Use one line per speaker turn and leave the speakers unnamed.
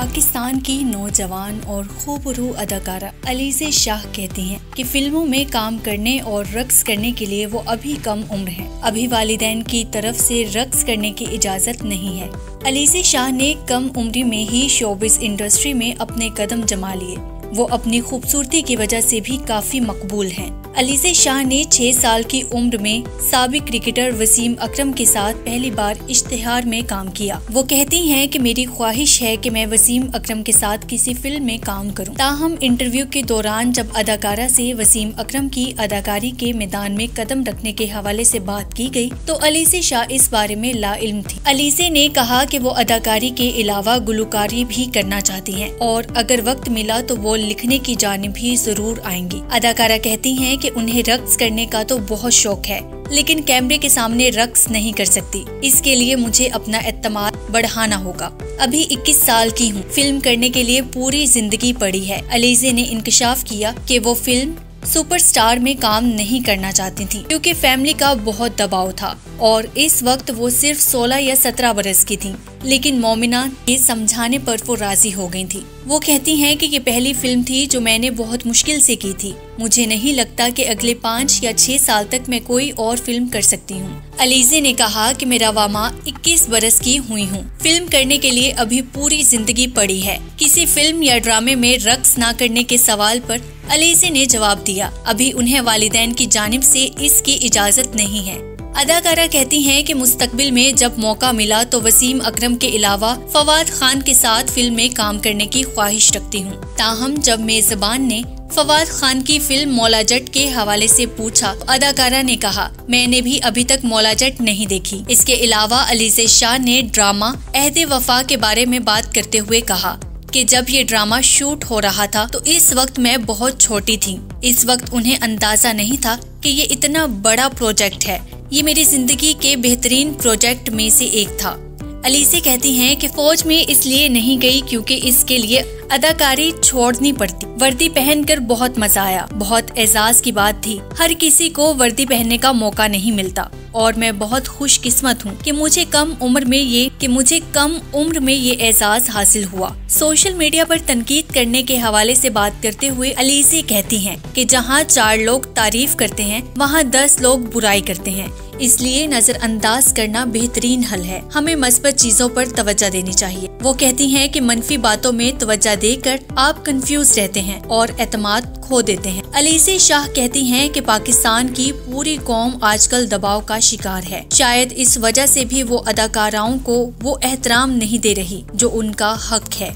पाकिस्तान की नौजवान और खूबरू अदाकारा अलीज़े शाह कहती हैं कि फिल्मों में काम करने और रक्स करने के लिए वो अभी कम उम्र हैं। अभी वालिदैन की तरफ से रक्स करने की इजाज़त नहीं है। अलीज़े शाह ने कम उम्र में ही शोबिज़ इंडस्ट्री में अपने कदम जमा लिए। वो अपनी खूबसूरती की वजह से भी काफी मकबूल हैं। अलीज़े शाह ने 6 साल की उम्र में साबिक क्रिकेटर वसीम अकरम के साथ पहली बार इश्तिहार में काम किया। वो कहती हैं कि मेरी ख्वाहिश है कि मैं वसीम अकरम के साथ किसी फिल्म में काम करूं। ताहम इंटरव्यू के दौरान जब अदाकारा से वसीम अकरम की अदाकारी के मैदान में कदम रखने के हवाले से बात की गई तो अलीज़े शाह इस बारे में लाइल्म थी। अलीज़े ने कहा कि वो अदाकारी के अलावा गुलकारी भी करना चाहती हैं और अगर वक्त मिला तो वो लिखने की जानिब भी जरूर आएंगी। अदाकारा कहती हैं कि उन्हें रक्स करने का तो बहुत शौक है, लेकिन कैमरे के सामने रक्स नहीं कर सकती। इसके लिए मुझे अपना एतमाद बढ़ाना होगा। अभी 21 साल की हूँ। फिल्म करने के लिए पूरी जिंदगी पड़ी है। अलीज़े ने इंकशाफ किया कि वो फिल्म सुपरस्टार में काम नहीं करना चाहती थी क्योंकि फैमिली का बहुत दबाव था और इस वक्त वो सिर्फ 16 या 17 बरस की थी, लेकिन मोमिना के समझाने पर वो राजी हो गई थी। वो कहती हैं कि ये पहली फिल्म थी जो मैंने बहुत मुश्किल से की थी। मुझे नहीं लगता कि अगले 5 या 6 साल तक मैं कोई और फिल्म कर सकती हूँ। अलीज़े ने कहा कि मैं रवामा 21 बरस की हुई हूँ। फिल्म करने के लिए अभी पूरी जिंदगी पड़ी है। किसी फिल्म या ड्रामे में रक्स न करने के सवाल पर अलीज़े ने जवाब दिया, अभी उन्हें वालिदैन की जानिब से इसकी इजाजत नहीं है। अदाकारा कहती हैं कि मुस्तकबिल में जब मौका मिला तो वसीम अकरम के अलावा फवाद खान के साथ फिल्म में काम करने की ख्वाहिश रखती हूँ। ताहम जब मेजबान ने फवाद खान की फिल्म मौला जट के हवाले से पूछा तो अदाकारा ने कहा, मैंने भी अभी तक मौला जट नहीं देखी। इसके अलावा अलीज़े शाह ने ड्रामा अहदे वफा के बारे में बात करते हुए कहा कि जब ये ड्रामा शूट हो रहा था तो इस वक्त मैं बहुत छोटी थी। इस वक्त उन्हें अंदाजा नहीं था कि ये इतना बड़ा प्रोजेक्ट है। ये मेरी जिंदगी के बेहतरीन प्रोजेक्ट में से एक था। अलीज़े कहती हैं कि फौज में इसलिए नहीं गई क्योंकि इसके लिए अदाकारी छोड़नी पड़ती। वर्दी पहनकर बहुत मजा आया, बहुत एजाज की बात थी। हर किसी को वर्दी पहनने का मौका नहीं मिलता और मैं बहुत खुशकिस्मत हूँ कि मुझे कम उम्र में ये एजाज हासिल हुआ। सोशल मीडिया पर तनकीद करने के हवाले से बात करते हुए अलीज़े कहती हैं कि जहाँ 4 लोग तारीफ करते हैं वहाँ 10 लोग बुराई करते हैं, इसलिए नजरअंदाज करना बेहतरीन हल है। हमें मस्बत चीजों पर तवज्जो देनी चाहिए। वो कहती हैं कि मनफी बातों में तवज्जो देकर आप कंफ्यूज रहते हैं और एतमाद खो देते हैं। अलीज़े शाह कहती हैं कि पाकिस्तान की पूरी कौम आजकल दबाव का शिकार है। शायद इस वजह से भी वो अदाकाराओं को वो एहतराम नहीं दे रही जो उनका हक है।